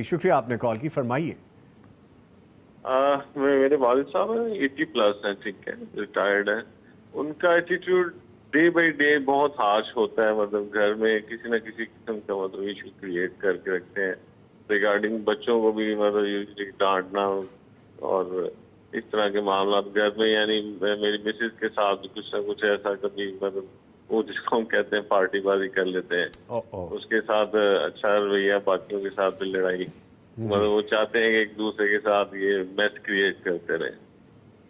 शुक्रिया, आपने कॉल की, फरमाइए। मेरे वालिद साहब हैं, 80+ हैं, ठीक है, रिटायर्ड हैं। उनका एटीट्यूड डे बाई डे बहुत हार्श होता है, मतलब घर में किसी न किसी किस्म का मतलब इशू क्रिएट करके रखते हैं रिगार्डिंग बच्चों को भी, मतलब यूजली डांटना और इस तरह के मामला घर में, यानी मेरी मिसेज के साथ भी कुछ ना कुछ ऐसा कभी, मतलब वो जिसको हम कहते हैं पार्टीबाजी कर लेते हैं, उसके साथ अच्छा रवैया, बाकियों के साथ भी लड़ाई, मतलब वो चाहते हैं कि एक दूसरे के साथ ये मैच क्रिएट करते रहे।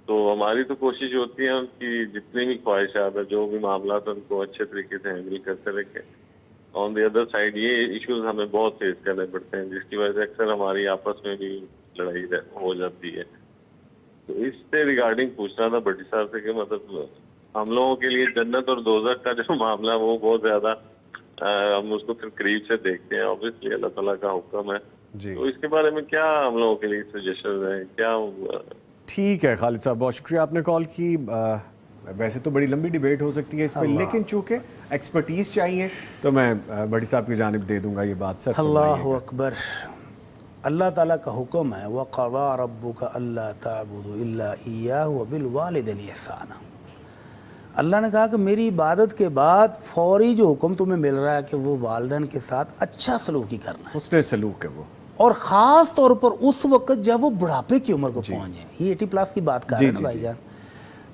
तो हमारी तो कोशिश होती है उनकी जितनी भी ख्वाहिशात है, जो भी मामला है, उनको अच्छे तरीके से हैंडल करते रखें। ऑन द अदर साइड ये इश्यूज हमें बहुत फेस करने पड़ते हैं, जिसकी वजह से अक्सर हमारी आपस में भी लड़ाई हो जाती है। तो इससे रिगार्डिंग पूछना था भट्टी साहब से कि मतलब हम लोगों के लिए जन्नत और दोज़ख का जो मामला है वो बहुत ज्यादा हम उसको फिर करीब से देखते हैं, ऑब्वियसली अल्लाह ताला का हुक्म है। तो इसके बारे में क्या हम लोगों के लिए सजेशन है, क्या? ठीक है खालिद साहब, बहुत शुक्रिया, आपने कॉल की। वैसे तो बड़ी लंबी डिबेट हो सकती है इस पर, लेकिन चूंकि एक्सपर्टीज चाहिए तो मैं भट्टी साहब की जानिब दे दूंगा ये बात। सर अल्लाहु अकबर। अल्लाह ताला का हुक्म है, वक़ज़ा रब्बुका अल्ला ताबुदू इल्ला इय्याहु व बिल वालिदैनि इहसाना। अल्लाह ने कहा कि मेरी इबादत के बाद फौरी जो हुक्म तुम्हें मिल रहा है कि वो वालिदैन के साथ अच्छा सलूकी करना है, उसने सलूक है वो, और ख़ास तौर पर उस वक्त जब वो बुढ़ापे की उम्र को पहुँच जाए। ये 80+ की बात कर रहे हैं ना भाईजान।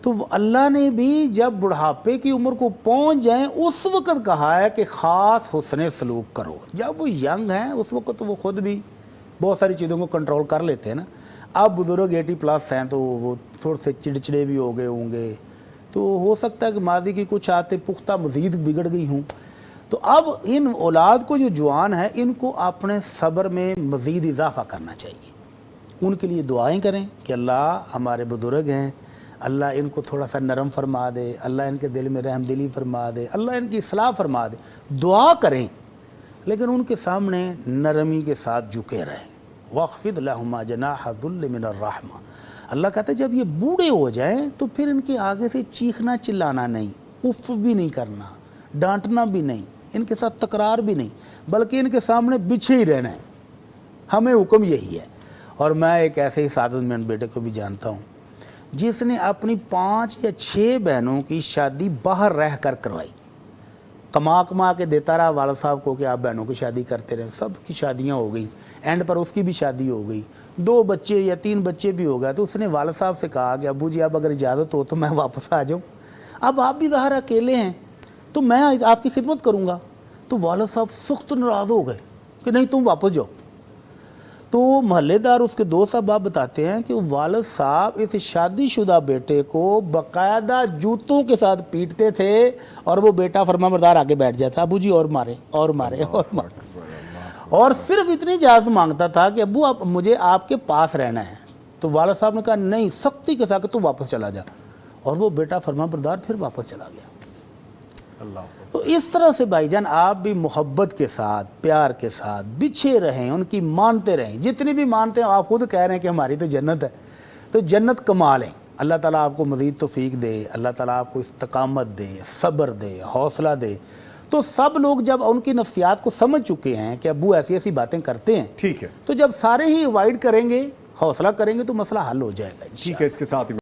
तो अल्लाह ने भी जब बुढ़ापे की उम्र को पहुँच जाए उस वक्त कहा है कि ख़ास हुस्न सलूक करो। जब वो यंग हैं उस वक्त तो वो ख़ुद भी बहुत सारी चीज़ों को कंट्रोल कर लेते हैं ना। अब बुज़ुर्ग 80+ हैं तो वो थोड़े से चिड़चिड़े भी हो गए होंगे, तो हो सकता है कि मादी की कुछ आदतें पुख्ता मज़ीद बिगड़ गई हों। तो अब इन औलाद को जो जवान है इनको अपने सब्र में मज़ीद इजाफ़ा करना चाहिए। उनके लिए दुआएं करें कि अल्लाह हमारे बुज़ुर्ग हैं, अल्लाह इनको थोड़ा सा नरम फरमा दे, अल्लाह इनके दिल में रहमदिली फरमा दे, अल्लाह इनकी इस्लाह फरमा दे। दुआ करें, लेकिन उनके सामने नरमी के साथ झुके रहें। वख़्फ़िद लहुमा जनाह ज़ुल्ल मिनर रहमा। अल्लाह कहते हैं जब ये बूढ़े हो जाएं तो फिर इनके आगे से चीखना चिल्लाना नहीं, उफ़ भी नहीं करना, डांटना भी नहीं, इनके साथ तकरार भी नहीं, बल्कि इनके सामने बिछे ही रहना है। हमें हुक्म यही है। और मैं एक ऐसे ही सादतमंद बेटे को भी जानता हूँ जिसने अपनी 5 या 6 बहनों की शादी बाहर रह कर करवाई। कमा के देता रहा वालिद साहब को कि आप बहनों की शादी करते रहे। सब की शादियाँ हो गई, एंड पर उसकी भी शादी हो गई, 2 बच्चे या 3 बच्चे भी हो गए। तो उसने वालिद साहब से कहा कि अब्बू जी अब अगर इजाज़त हो तो मैं वापस आ जाऊँ, अब आप भी ज़ाहिर अकेले हैं तो मैं आपकी खिदमत करूँगा। तो वालिद साहब सख्त नाराज़ हो गए कि नहीं तुम वापस जाओ। तो महल्लेदार उसके दोस्त साहब बताते हैं कि वालिद साहब इस शादीशुदा बेटे को बाकायदा जूतों के साथ पीटते थे और वो बेटा फरमाबरदार आके बैठ जाता, अबू जी और मारे और मारे और मारे, और सिर्फ इतनी इजाज़त मांगता था कि अबू आप मुझे आपके पास रहना है। तो वालिद साहब ने कहा नहीं, सख्ती के साथ तू वापस चला जा, और वो बेटा फरमाबरदार फिर वापस चला गया। अल्लाह। तो इस तरह से भाईजान आप भी मोहब्बत के साथ, प्यार के साथ बिछे रहें, उनकी मानते रहें। जितनी भी मानते हैं, आप खुद कह रहे हैं कि हमारी तो जन्नत है, तो जन्नत कमा लें। अल्लाह ताला आपको मज़ीद तौफीक दे, अल्लाह ताला आपको इस्तकामत दे, सब्र दे, हौसला दे। तो सब लोग जब उनकी नफ्सियात को समझ चुके हैं कि अब्बू ऐसी ऐसी बातें करते हैं, ठीक है, तो जब सारे ही अवॉइड करेंगे, हौसला करेंगे तो मसला हल हो जाएगा। ठीक है, इसके साथ